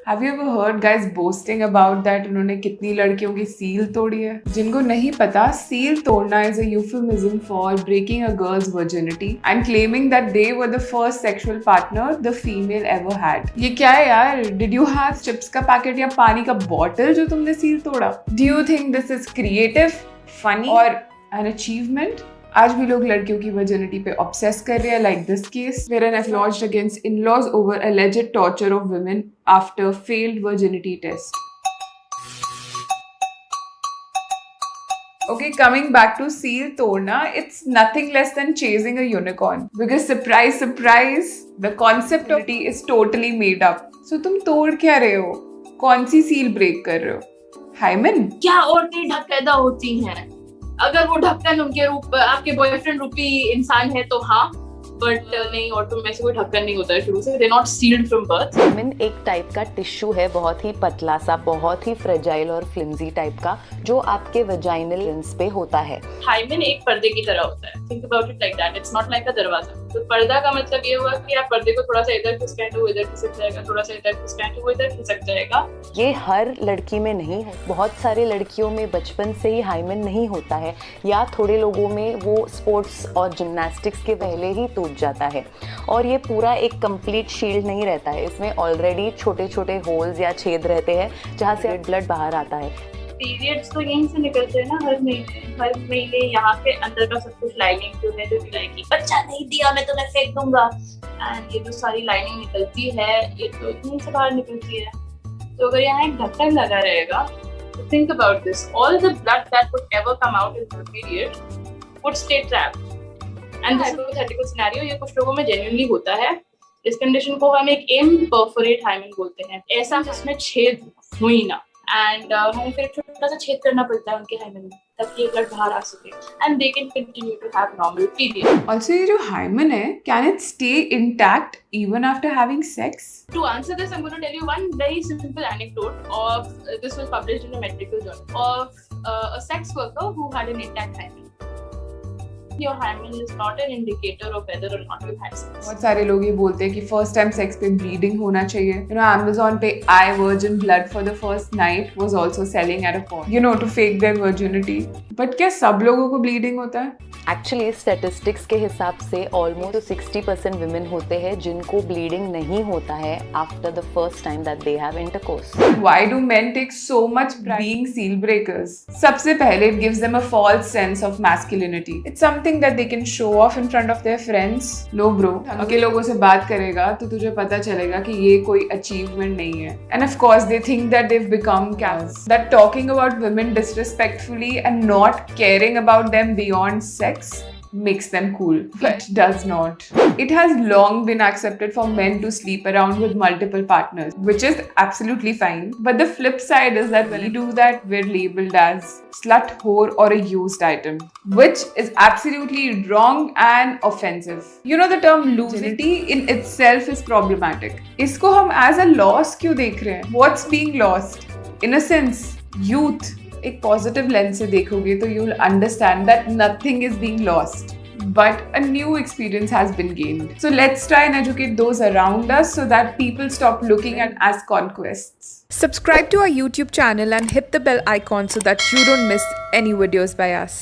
Have you ever heard guys boasting about that उन्होंने कितनी लड़कियों की सील तोड़ी है? जिनको नहीं पता, सील तोड़ना is a euphemism for breaking a girl's virginity and claiming that they were the first sexual partner the female ever had. ये क्या है यार? Did you have chips का पैकेट या पानी का बॉटल जो तुमने सील तोड़ा? Do you think this is creative, funny or an achievement? आज भी लोग लड़कियों की वर्जिनिटी पे ऑब्सेस कर रहे हैं, like this case where an F launched against in-laws over alleged torture of women after failed virginity test. Okay, coming back to seal torna, it's nothing less than chasing a unicorn. Because surprise, surprise, the concept of it is totally made up. So तुम तोड़ क्या रहे हो? कौन सी seal break कर रहे हो? Hymen? क्या औरतें ढक पैदा होती हैं? अगर वो ढक्कन उनके रूप आपके बॉयफ्रेंड रूपी इंसान है तो हाँ, बट नहीं, औरतों में से कोई ढक्कन नहीं होता है शुरू से. They not sealed from birth. Hymen एक टाइप का टिश्यू है, बहुत ही पतला सा, बहुत ही फ्रेजाइल और फ्लिम्जी टाइप का, जो आपके वजाइनल रिंस पे होता है. हाइमन एक पर्दे की तरह होता है. Think about it like that. It's not like अ दरवाजा. तो पर्दा का मतलब ये हुआ कि आप पर्दे को थोड़ा सा इधर खिसकाएं तो इधर खिसक जाएगा, थोड़ा सा इधर खिसकाएं तो इधर खिसक जाएगा. ये हर लड़की में नहीं है. बहुत सारे लड़कियों में बचपन से ही हाइमन नहीं होता है, या थोड़े लोगों में वो स्पोर्ट्स और जिम्नास्टिक्स के पहले ही टूट जाता है. और ये पूरा एक कंप्लीट शील्ड नहीं रहता है. इसमें ऑलरेडी छोटे छोटे होल्स या छेद रहते हैं जहाँ से ब्लड बाहर आता है. पीरियड्स तो यहीं से निकलते हैं ना, हर महीने यहाँ पे अंदर का सब कुछ लाइनिंग जो है, जो दिलाएगी बच्चा नहीं दिया मैं तुम्हें फेंक दूंगा, एंड ये जो सारी लाइनिंग निकलती है ये तो यहीं से बाहर निकलती है. तो अगर यहाँ एक ढक्कन लगा रहेगा, तो think about this, all the blood that would ever come out in the period would stay trapped. And hypothetical scenario, ये कुछ लोगों में जेन्युइनली होता है. इस कंडीशन को हम एक इम्परफोरेट हाइमन बोलते हैं, ऐसा जिसमें छेद हुई ना, एंड हमें फिर छोटा सा छेद करना पड़ता है उनके हाइमन में ताकि ये ब्लड बाहर आ सके, and they can continue to have normal period. Also, ये जो हाइमन है, can it stay intact even after having sex? To answer this, I'm going to tell you one very simple anecdote of this was published in a medical journal of a sex worker who had an intact hymen. Your hymen is not an indicator of whether or not you've had sex. बहुत सारे लोग ये बोलते हैं कि first time sex पे bleeding होना चाहिए. You know, Amazon पे I Virgin Blood for the First Night was also selling at a point, you know, to fake their virginity. But क्या सब लोगों को ब्लीडिंग होता है? एक्चुअली स्टैटिस्टिक्स के हिसाब से ऑलमोस्ट 60% विमेन होते हैं जिनको ब्लीडिंग नहीं होता है after the first time that they have intercourse. Why do men take so much pride being seal breakers? सबसे पहले it gives them a false sense of masculinity. It's something that they can show off in front of their friends. No bro, के लोगों से बात करेगा तो तुझे पता चलेगा कि ये कोई achievement नहीं है. And of course they think that they've become cows. That talking about women disrespectfully and not caring about them beyond sex makes them cool, but does not. It has long been accepted for men to sleep around with multiple partners, which is absolutely fine. But the flip side is that when we do that, we're labeled as slut, whore or a used item, which is absolutely wrong and offensive. You know, the term lucidity in itself is problematic. इसको हम as a loss क्यों देख रहे हैं? What's being lost? Innocence, youth. एक positive lens से देखोगे तो you will understand that nothing is being lost, but a new experience has been gained. So let's try and educate those around us so that people stop looking at as conquests. Subscribe to our YouTube channel and hit the bell icon so that you don't miss any videos by us.